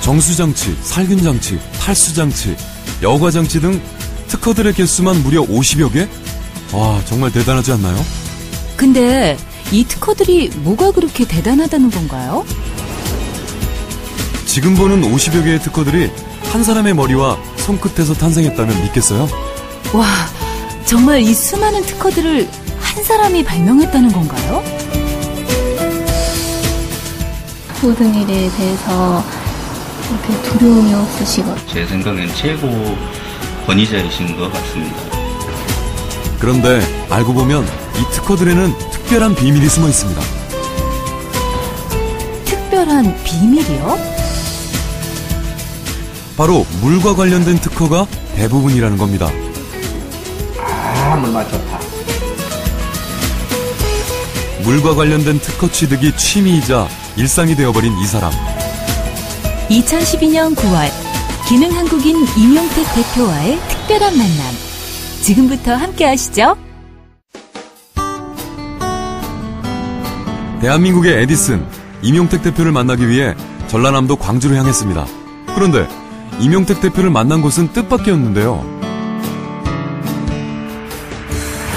정수장치, 살균장치, 탈수장치, 여과장치 등 특허들의 개수만 무려 50여 개? 와, 정말 대단하지 않나요? 근데 이 특허들이 뭐가 그렇게 대단하다는 건가요? 지금 보는 50여 개의 특허들이 한 사람의 머리와 손끝에서 탄생했다면 믿겠어요? 와, 정말 이 수많은 특허들을 한 사람이 발명했다는 건가요? 모든 일에 대해서 이렇게 두려움이 없으시고 제 생각엔 최고 권위자이신 것 같습니다. 그런데 알고 보면 이 특허들에는 특별한 비밀이 숨어 있습니다. 특별한 비밀이요? 바로 물과 관련된 특허가 대부분이라는 겁니다. 물맛 좋다. 물과 관련된 특허 취득이 취미이자 일상이 되어버린 이 사람. 2012년 9월 기능한국인 임용택 대표와의 특별한 만남. 지금부터 함께 하시죠. 대한민국의 에디슨 임용택 대표를 만나기 위해 전라남도 광주로 향했습니다. 그런데 임용택 대표를 만난 곳은 뜻밖이었는데요.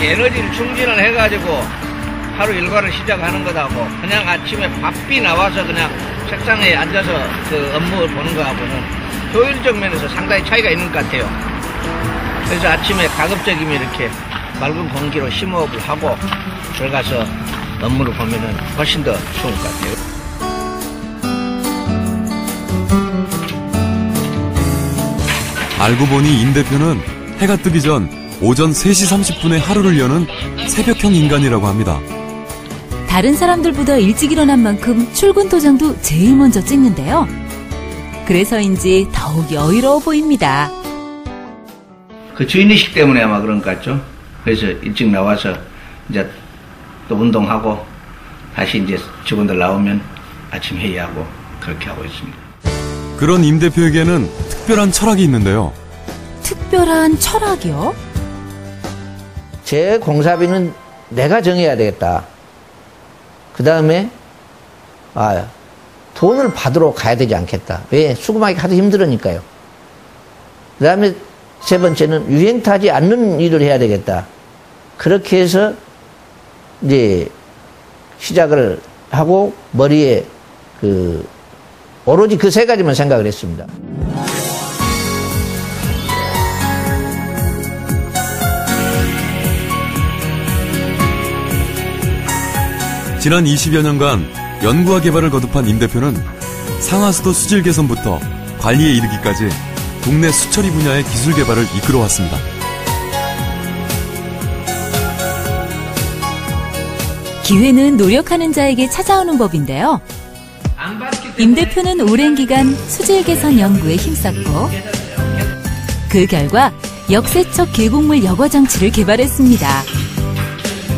에너지를 충전을 해가지고 하루 일과를 시작하는 것하고 그냥 아침에 바삐 나와서 그냥 책상에 앉아서 그 업무를 보는 거하고는 효율적 면에서 상당히 차이가 있는 것 같아요. 그래서 아침에 가급적이면 이렇게 맑은 공기로 심호흡을 하고 들어가서 업무를 보면은 훨씬 더 좋을 것 같아요. 알고 보니 임 대표는 해가 뜨기 전 오전 3시 30분에 하루를 여는 새벽형 인간이라고 합니다. 다른 사람들보다 일찍 일어난 만큼 출근 도장도 제일 먼저 찍는데요. 그래서인지 더욱 여유로워 보입니다. 그 주인의식 때문에 아마 그런 것 같죠. 그래서 일찍 나와서 이제 또 운동하고 다시 이제 직원들 나오면 아침 회의하고 그렇게 하고 있습니다. 그런 임 대표에게는 특별한 철학이 있는데요. 특별한 철학이요? 제 공사비는 내가 정해야 되겠다. 그 다음에 돈을 받으러 가야 되지 않겠다. 왜? 수금하기 하도 힘들으니까요. 그 다음에 세 번째는 유행 타지 않는 일을 해야 되겠다. 그렇게 해서 이제 시작을 하고 머리에 오로지 그 세 가지만 생각을 했습니다. 지난 20여 년간 연구와 개발을 거듭한 임 대표는 상하수도 수질 개선부터 관리에 이르기까지 국내 수처리 분야의 기술 개발을 이끌어왔습니다. 기회는 노력하는 자에게 찾아오는 법인데요. 임 대표는 오랜 기간 수질 개선 연구에 힘썼고 그 결과 역세척 계곡물 여과 장치를 개발했습니다.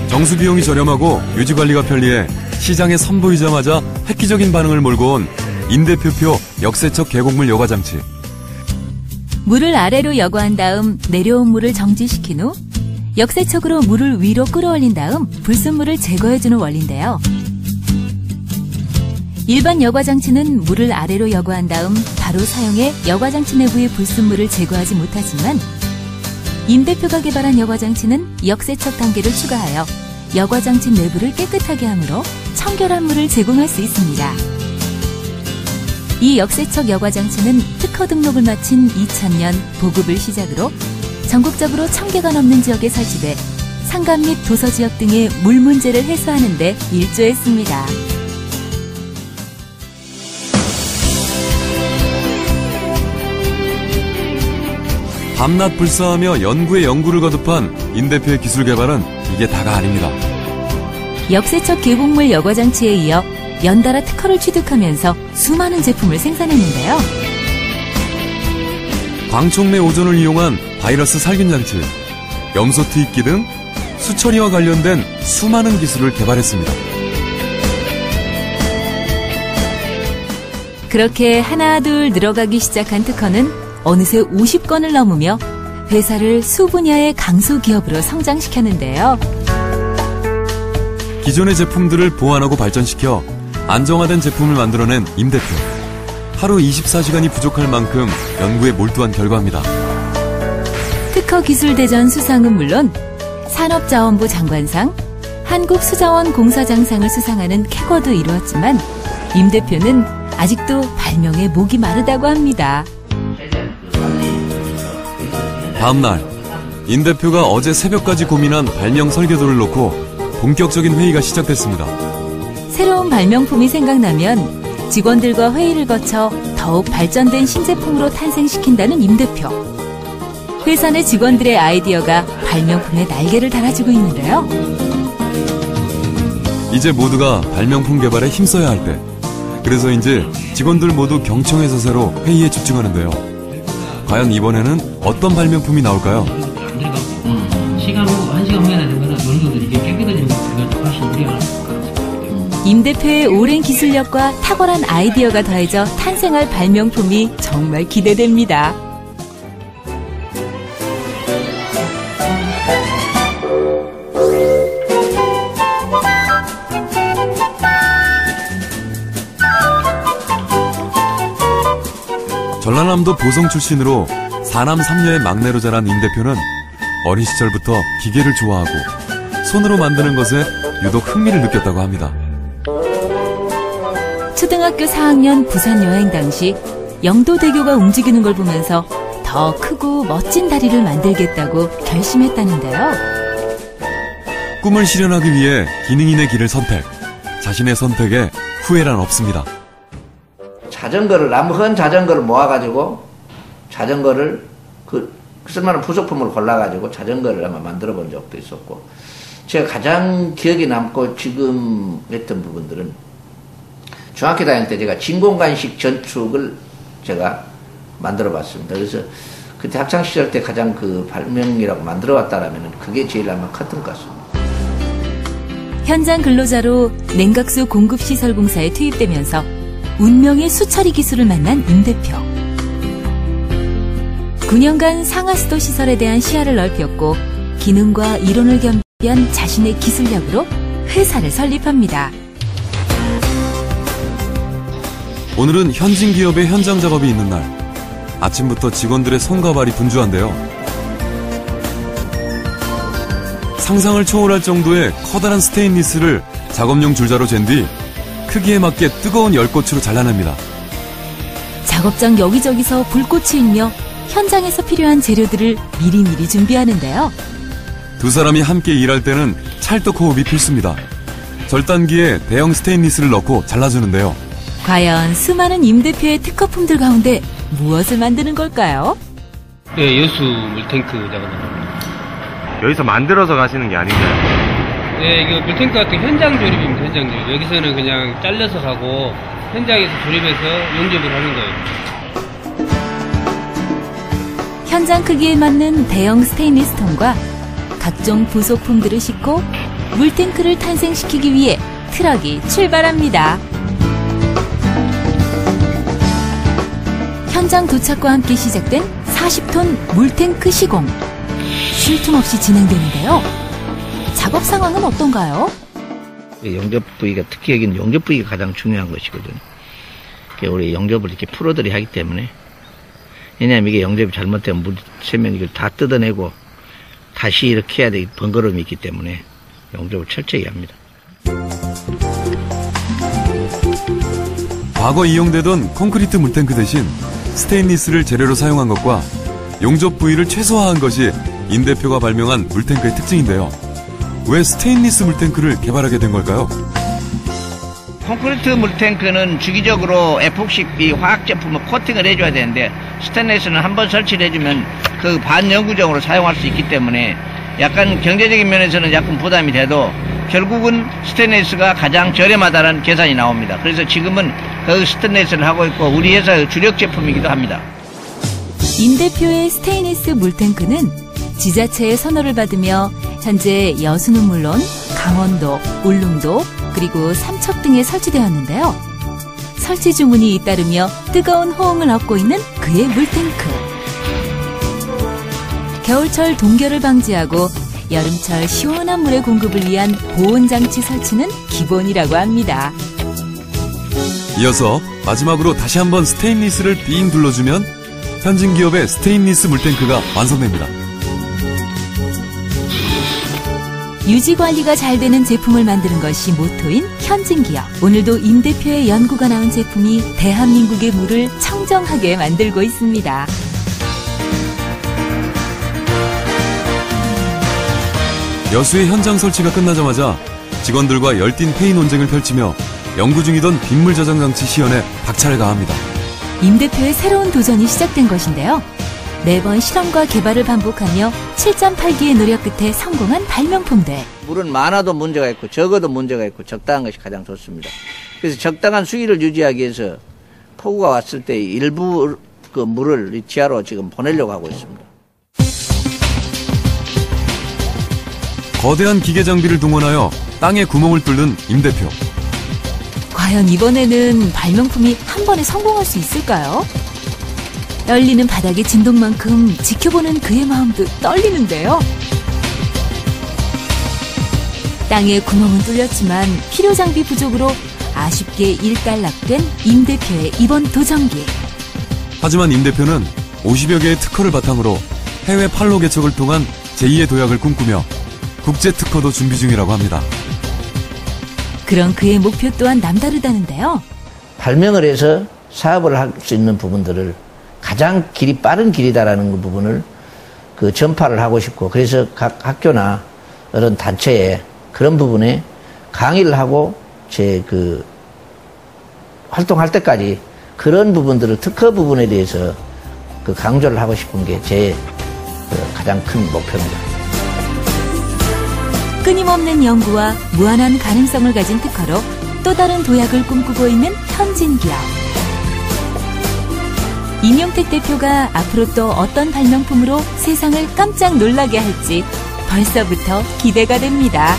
정수 비용이 저렴하고 유지 관리가 편리해 시장에 선보이자마자 획기적인 반응을 몰고 온 임 대표표 역세척 계곡물 여과 장치. 물을 아래로 여과한 다음 내려온 물을 정지시킨 후 역세척으로 물을 위로 끌어올린 다음 불순물을 제거해주는 원리인데요. 일반 여과장치는 물을 아래로 여과한 다음 바로 사용해 여과장치 내부의 불순물을 제거하지 못하지만 임 대표가 개발한 여과장치는 역세척 단계를 추가하여 여과장치 내부를 깨끗하게 하므로 청결한 물을 제공할 수 있습니다. 이 역세척 여과장치는 특허 등록을 마친 2000년 보급을 시작으로 전국적으로 1000개가 넘는 지역에 설치돼 산간 및 도서 지역 등의 물 문제를 해소하는 데 일조했습니다. 밤낮 불사하며 연구에 연구를 거듭한 임 대표의 기술 개발은 이게 다가 아닙니다. 역세척 계곡물 여과장치에 이어 연달아 특허를 취득하면서 수많은 제품을 생산했는데요. 광촉매 오존을 이용한 바이러스 살균장치, 염소 투입기 등 수처리와 관련된 수많은 기술을 개발했습니다. 그렇게 하나둘 늘어가기 시작한 특허는 어느새 50건을 넘으며 회사를 수분야의 강소 기업으로 성장시켰는데요. 기존의 제품들을 보완하고 발전시켜 안정화된 제품을 만들어낸 임 대표. 하루 24시간이 부족할 만큼 연구에 몰두한 결과입니다. 특허기술대전 수상은 물론 산업자원부 장관상, 한국수자원 공사장상을 수상하는 쾌거도 이루었지만 임 대표는 아직도 발명에 목이 마르다고 합니다. 다음 날, 임 대표가 어제 새벽까지 고민한 발명 설계도를 놓고 본격적인 회의가 시작됐습니다. 새로운 발명품이 생각나면 직원들과 회의를 거쳐 더욱 발전된 신제품으로 탄생시킨다는 임 대표. 회사 내 직원들의 아이디어가 발명품에 날개를 달아주고 있는데요. 이제 모두가 발명품 개발에 힘써야 할 때, 그래서인지 직원들 모두 경청의 자세로 회의에 집중하는데요. 과연 이번에는 어떤 발명품이 나올까요? 시간으로 1시간 후에 되면 어느 정도 이게 깨끗해지는 것들이 훨씬 우려가 임 대표의 오랜 기술력과 탁월한 아이디어가 더해져 탄생할 발명품이 정말 기대됩니다. 전라남도 보성 출신으로 4남 3녀의 막내로 자란 임 대표는 어린 시절부터 기계를 좋아하고 손으로 만드는 것에 유독 흥미를 느꼈다고 합니다. 초등학교 4학년 부산 여행 당시 영도대교가 움직이는 걸 보면서 더 크고 멋진 다리를 만들겠다고 결심했다는데요. 꿈을 실현하기 위해 기능인의 길을 선택. 자신의 선택에 후회란 없습니다. 자전거를, 나무 자전거를 모아가지고 자전거를 쓸만한 부속품을 골라가지고 자전거를 아마 만들어 본 적도 있었고, 제가 가장 기억에 남고 지금 했던 부분들은 중학교 다닐 때 제가 진공관식 전축을 제가 만들어 봤습니다. 그래서 그때 학창시절 때 가장 그 발명이라고 만들어 왔다라면 그게 제일 아마 컸던 것 같습니다. 현장 근로자로 냉각수 공급시설공사에 투입되면서 운명의 수처리 기술을 만난 임 대표. 9년간 상하수도 시설에 대한 시야를 넓혔고 기능과 이론을 겸비한 자신의 기술력으로 회사를 설립합니다. 오늘은 현진 기업의 현장 작업이 있는 날. 아침부터 직원들의 손과 발이 분주한데요. 상상을 초월할 정도의 커다란 스테인리스를 작업용 줄자로 잰 뒤 크기에 맞게 뜨거운 열꽃으로 잘라냅니다. 작업장 여기저기서 불꽃이 일며 현장에서 필요한 재료들을 미리미리 준비하는데요. 두 사람이 함께 일할 때는 찰떡 호흡이 필수입니다. 절단기에 대형 스테인리스를 넣고 잘라주는데요. 과연 수많은 임 대표의 특허품들 가운데 무엇을 만드는 걸까요? 네, 여수 물탱크 작업입니다. 여기서 만들어서 가시는 게 아닌가요? 네, 이거 물탱크 같은 현장 조립입니다. 현장 조립. 여기서는 그냥 잘려서 가고 현장에서 조립해서 용접을 하는 거예요. 현장 크기에 맞는 대형 스테인리스 통과 각종 부속품들을 싣고 물탱크를 탄생시키기 위해 트럭이 출발합니다. 현장 도착과 함께 시작된 40톤 물탱크 시공. 쉴 틈 없이 진행되는데요. 작업 상황은 어떤가요? 용접 부위가, 특히 여기는 용접 부위가 가장 중요한 것이거든요. 우리 용접을 이렇게 프로들이 하기 때문에, 왜냐하면 이게 용접이 잘못되면 물세면 이걸 다 뜯어내고 다시 이렇게 해야 되기 번거로움이 있기 때문에 용접을 철저히 합니다. 과거 이용되던 콘크리트 물탱크 대신 스테인리스를 재료로 사용한 것과 용접 부위를 최소화한 것이 임 대표가 발명한 물탱크의 특징인데요. 왜 스테인리스 물탱크를 개발하게 된 걸까요? 콘크리트 물탱크는 주기적으로 에폭시 화학 제품을 코팅을 해줘야 되는데 스테인리스는 한번 설치를 해주면 그 반영구적으로 사용할 수 있기 때문에 약간 경제적인 면에서는 약간 부담이 돼도 결국은 스테인리스가 가장 저렴하다는 계산이 나옵니다. 그래서 지금은 그 스테인리스를 하고 있고 우리 회사의 주력 제품이기도 합니다. 임 대표의 스테인리스 물탱크는 지자체의 선호를 받으며 현재 여수는 물론 강원도, 울릉도, 그리고 삼척 등에 설치되었는데요. 설치 주문이 잇따르며 뜨거운 호응을 얻고 있는 그의 물탱크. 겨울철 동결을 방지하고 여름철 시원한 물의 공급을 위한 보온장치 설치는 기본이라고 합니다. 이어서 마지막으로 다시 한번 스테인리스를 삥 둘러주면 현진기업의 스테인리스 물탱크가 완성됩니다. 유지관리가 잘 되는 제품을 만드는 것이 모토인 현진기업. 오늘도 임 대표의 연구가 나온 제품이 대한민국의 물을 청정하게 만들고 있습니다. 여수의 현장 설치가 끝나자마자 직원들과 열띤 회의 논쟁을 펼치며 연구 중이던 빗물 저장 장치 시연에 박차를 가합니다. 임 대표의 새로운 도전이 시작된 것인데요. 매번 실험과 개발을 반복하며 7.8기의 노력 끝에 성공한 발명품들. 물은 많아도 문제가 있고 적어도 문제가 있고 적당한 것이 가장 좋습니다. 그래서 적당한 수위를 유지하기 위해서 폭우가 왔을 때 일부 그 물을 지하로 지금 보내려고 하고 있습니다. 거대한 기계 장비를 동원하여 땅에 구멍을 뚫는 임 대표. 과연 이번에는 발명품이 한 번에 성공할 수 있을까요? 열리는 바닥의 진동만큼 지켜보는 그의 마음도 떨리는데요. 땅에 구멍은 뚫렸지만 필요 장비 부족으로 아쉽게 일단락된 임 대표의 이번 도전기. 하지만 임 대표는 50여 개의 특허를 바탕으로 해외 판로 개척을 통한 제2의 도약을 꿈꾸며 국제 특허도 준비 중이라고 합니다. 그런 그의 목표 또한 남다르다는데요. 발명을 해서 사업을 할 수 있는 부분들을 가장 길이 빠른 길이다라는 부분을 그 전파를 하고 싶고, 그래서 각 학교나 이런 단체에 그런 부분에 강의를 하고 제 그 활동할 때까지 그런 부분들을 특허 부분에 대해서 그 강조를 하고 싶은 게 제 가장 큰 목표입니다. 끊임없는 연구와 무한한 가능성을 가진 특허로 또 다른 도약을 꿈꾸고 있는 현진기업. 임용택 대표가 앞으로 또 어떤 발명품으로 세상을 깜짝 놀라게 할지 벌써부터 기대가 됩니다.